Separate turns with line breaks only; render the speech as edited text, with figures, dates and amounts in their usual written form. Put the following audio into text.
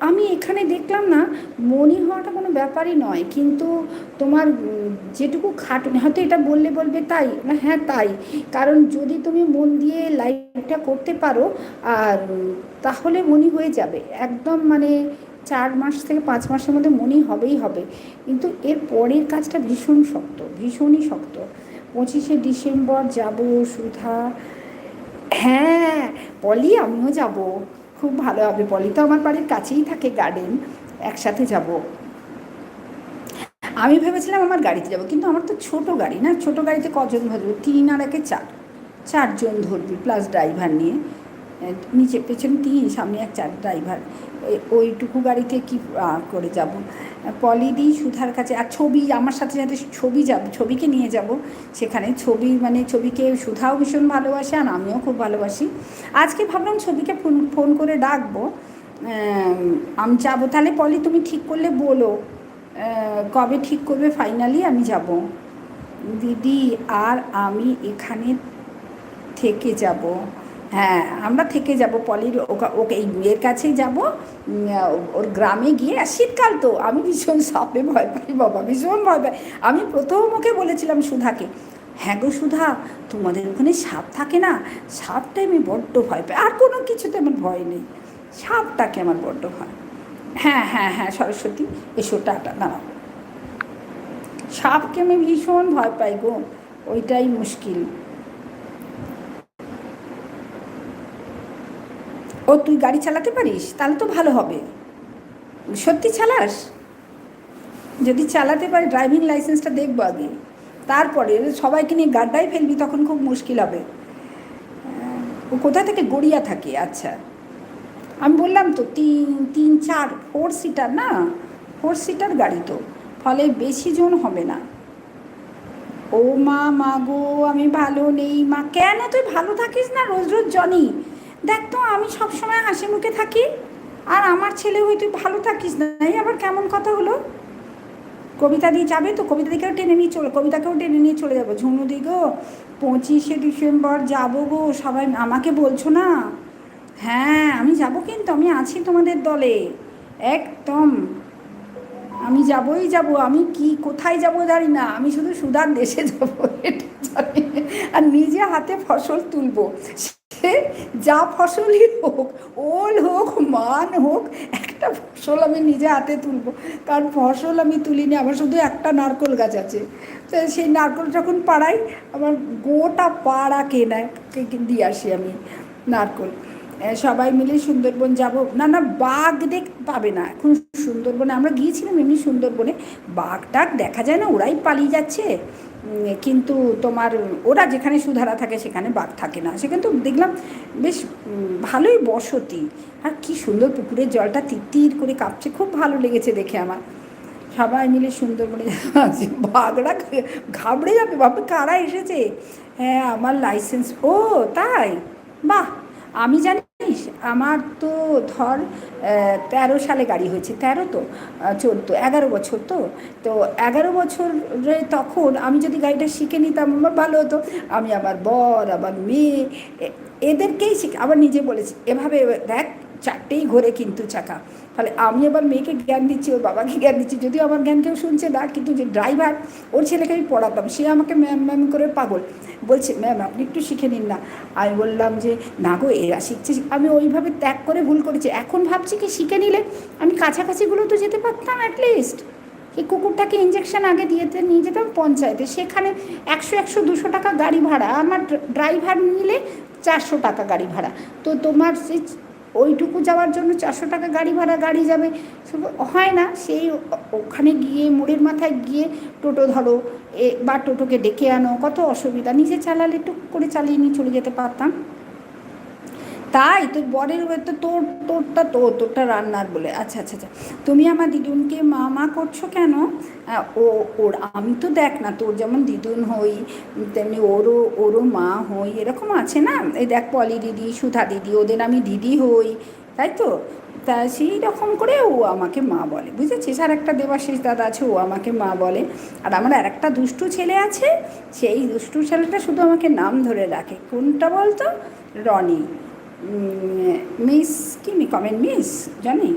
আমি এখানে দেখলাম না, মনি হওয়াটা কোনো ব্যাপারই নয়, কিন্তু তোমার যেটুকু খাটুনি, হয়তো এটা বললে বলবে তাই না, হ্যাঁ তাই। কারণ যদি তুমি মন দিয়ে লাইফটা করতে পারো, আর তাহলে মনি হয়ে যাবে একদম, মানে 4 মাস থেকে 5 মাসের মধ্যে মনি হবেই হবে। কিন্তু এর পরের কাজটা ভীষণ শক্ত, ভীষণই শক্ত। 25শে ডিসেম্বর যাব সুধা। হ্যাঁ, পলি আমিও যাব, খুব ভালো হবে। পলি তো আমার বাড়ির কাছেই থাকে, গার্ডেন, একসাথে যাব। আমি ভেবেছিলাম আমার গাড়িতে যাব, কিন্তু আমার তো ছোট গাড়ি না, ছোট গাড়িতে কজন ধরবে, 3 আর 1 4, 4জন ধরবি প্লাস ড্রাইভার নিয়ে। নিচে পেছনে 3, সামনে 1, 4 ড্রাইভার। ওইটুকু গাড়িতে কি করে যাব। পলি দি সুধার কাছে, আর ছবি আমার সাথে সাথে ছবি যাবে, ছবিকে নিয়ে যাব সেখানে। ছবি মানে ছবিকে সুধাও ভীষণ ভালোবাসে, আর আমিও খুব ভালোবাসি। আজকে ভাবলাম ছবিকে ফোন ফোন করে ডাকবো, আমি যাবো। তাহলে পলি তুমি ঠিক করলে বলো, কবে ঠিক করবে ফাইনালি, আমি যাব। দিদি আর আমি এখানে থেকে যাব। হ্যাঁ, আমরা থেকে যাব পলির, ওকে এই মেয়ের কাছেই যাব, ওর গ্রামে গিয়ে। আর শীতকাল তো, আমি ভীষণ সাপে ভয় পাই বাবা, ভীষণ ভয় পাই। আমি প্রথম ওকে বলেছিলাম সুধাকে, হ্যাঁ গো সুধা, তোমাদের ওখানে সাপ থাকে না, সাপটাই আমি বড্ড ভয় পাই, আর কোনো কিছুতে আমার ভয় নেই, সাপটাকে আমার বড্ড ভয়। হ্যাঁ হ্যাঁ হ্যাঁ, সরস্বতী এসো, টাটা, দাঁড়াও। সাপকে আমি ভীষণ ভয় পাই গো, ওইটাই মুশকিল। ও তুই গাড়ি চালাতে পারিস, তাহলে তো ভালো হবে। সত্যি চালাস? যদি চালাতে পারি, ড্রাইভিং লাইসেন্সটা দেখবো আগে, তারপরে সবাইকে নিয়ে গাড্ডায় ফেলবি, তখন খুব মুশকিল হবে। ও কোথা থেকে? গড়িয়া থাকে, আচ্ছা। আমি বললাম তো 3, 3, 4 4 সিটার না, 4 সিটার গাড়ি তো, ফলে বেশি জন হবে না। ও মা, মা গো, আমি ভালো নেই মা। কেন তুই ভালো থাকিস না রোজ রোজ জনি? দেখ তো, আমি সবসময় হাসি মুখে থাকি, আর আমার ছেলে হয়ে তুই ভালো থাকিস না, এই আবার কেমন কথা হলো? কবিতা দিয়ে যাবে তো, কবিতা দিকেও টেনে নিয়ে চলে, কবিতাকেও টেনে নিয়ে চলে যাবো। ঝুনুদি গো, 25শে ডিসেম্বর যাবো গো, সবাই আমাকে বলছো না? হ্যাঁ আমি যাবো, কিন্তু আমি আছি তোমাদের দলে একদম। আমি যাবই যাব, আমি কি কোথায় যাব জানি না, আমি শুধু সুধার দেশে যাব এটা জানি। আর নিজে হাতে ফসল তুলবো, সে যা ফসলই হোক, ওল হোক মান হোক, একটা ফসল আমি নিজে হাতে তুলবো। কারণ ফসল আমি তুলিনি, আমার শুধু একটা নারকেল গাছ আছে, তো সেই নারকেল যখন পাড়াই, আমার গোটা পাড়া কেনায় দিয়ে আসি আমি নারকেল। সবাই মিলে সুন্দরবন যাব। না না, বাঘ পাবে না এখন সুন্দরবনে, আমরা গিয়েছিলাম এমনি সুন্দরবনে, বাঘ টাঘ দেখা যায় না, ওরাই পালিয়ে যাচ্ছে। কিন্তু তোমার ওরা যেখানে সুধারা থাকে সেখানে বাঘ থাকে না, সেখানে তো দেখলাম বেশ ভালোই বসতি। আর কি সুন্দর পুকুরের জলটা তির করে কাঁপছে, খুব ভালো লেগেছে দেখে আমার। সবাই মিলে সুন্দরবনে যাচ্ছে, বাঘরা ঘাবড়ে যাবে, বাবা কারা এসেছে। হ্যাঁ আমার লাইসেন্স, ও তাই, বাহ। আমি জানিস, আমার তো ধর 13 সালে গাড়ি হয়েছে, 13 তো 14, 11 বছর তো। তো 11 বছরে তখন আমি যদি গাড়িটা শিখে নিতাম আমার ভালো হতো। আমি আমার বর, আমার মেয়ে, এদেরকেই আবার নিজে বলেছি এভাবে, দেখ 4টেই ঘোরে কিন্তু চাকা। তাহলে আমি আবার মেয়েকে জ্ঞান দিচ্ছি, ওর বাবাকে জ্ঞান দিচ্ছি, যদিও আমার জ্ঞান কেউ শুনছে না, কিন্তু যে ড্রাইভার, ওর ছেলেকে আমি পড়াতাম, সে আমাকে ম্যাম ম্যাম করে পাগল, বলছে ম্যাম আপনি একটু শিখে নিন না। আমি বললাম যে না গো, এরা শিখছে। আমি ওইভাবে ত্যাগ করে ভুল করেছি, এখন ভাবছি কি শিখে নিলে আমি কাছাকাছিগুলো তো যেতে পারতাম অ্যাটলিস্ট। এই কুকুরটাকে ইঞ্জেকশন আগে নিয়ে যেতাম পঞ্চায়েতে, সেখানে 100, 100, 200 টাকা গাড়ি ভাড়া, আমার ড্রাইভার নিলে 400 টাকা গাড়ি ভাড়া। তো তোমার সেই ওইটুকু যাওয়ার জন্য 400 টাকা গাড়ি ভাড়া, গাড়ি যাবে, হয় না। সেই ওখানে গিয়ে মোড়ের মাথায় গিয়ে টোটো ধরো, বা টোটোকে ডেকে আনো, কত অসুবিধা। নিজে চালালে টুক করে চালিয়ে নিয়ে চলে যেতে পারতাম। তাই তোর বরের তো তোরটা রান্নার বলে, আচ্ছা আচ্ছা আচ্ছা। তুমি আমার দিদুনকে মা মা করছো কেন? ওর আমি তো দেখ না, তোর যেমন দিদুন হই তেমনি ওরও মা হই, এরকম আছে না। এই দেখ পলি দিদি, সুধা দিদি, ওদের আমি দিদি হই, তাই তো। তা সেই রকম করে ও আমাকে মা বলে, বুঝেছিস। আর একটা দেবাশিস দাদা আছে, ও আমাকে মা বলে। আর আমার আর একটা দুষ্টু ছেলে আছে, সেই দুষ্টু ছেলেটা শুধু আমাকে নাম ধরে রাখে, কোনটা বলতো? রনি। মিস কি কমেন্ট মিস জানি।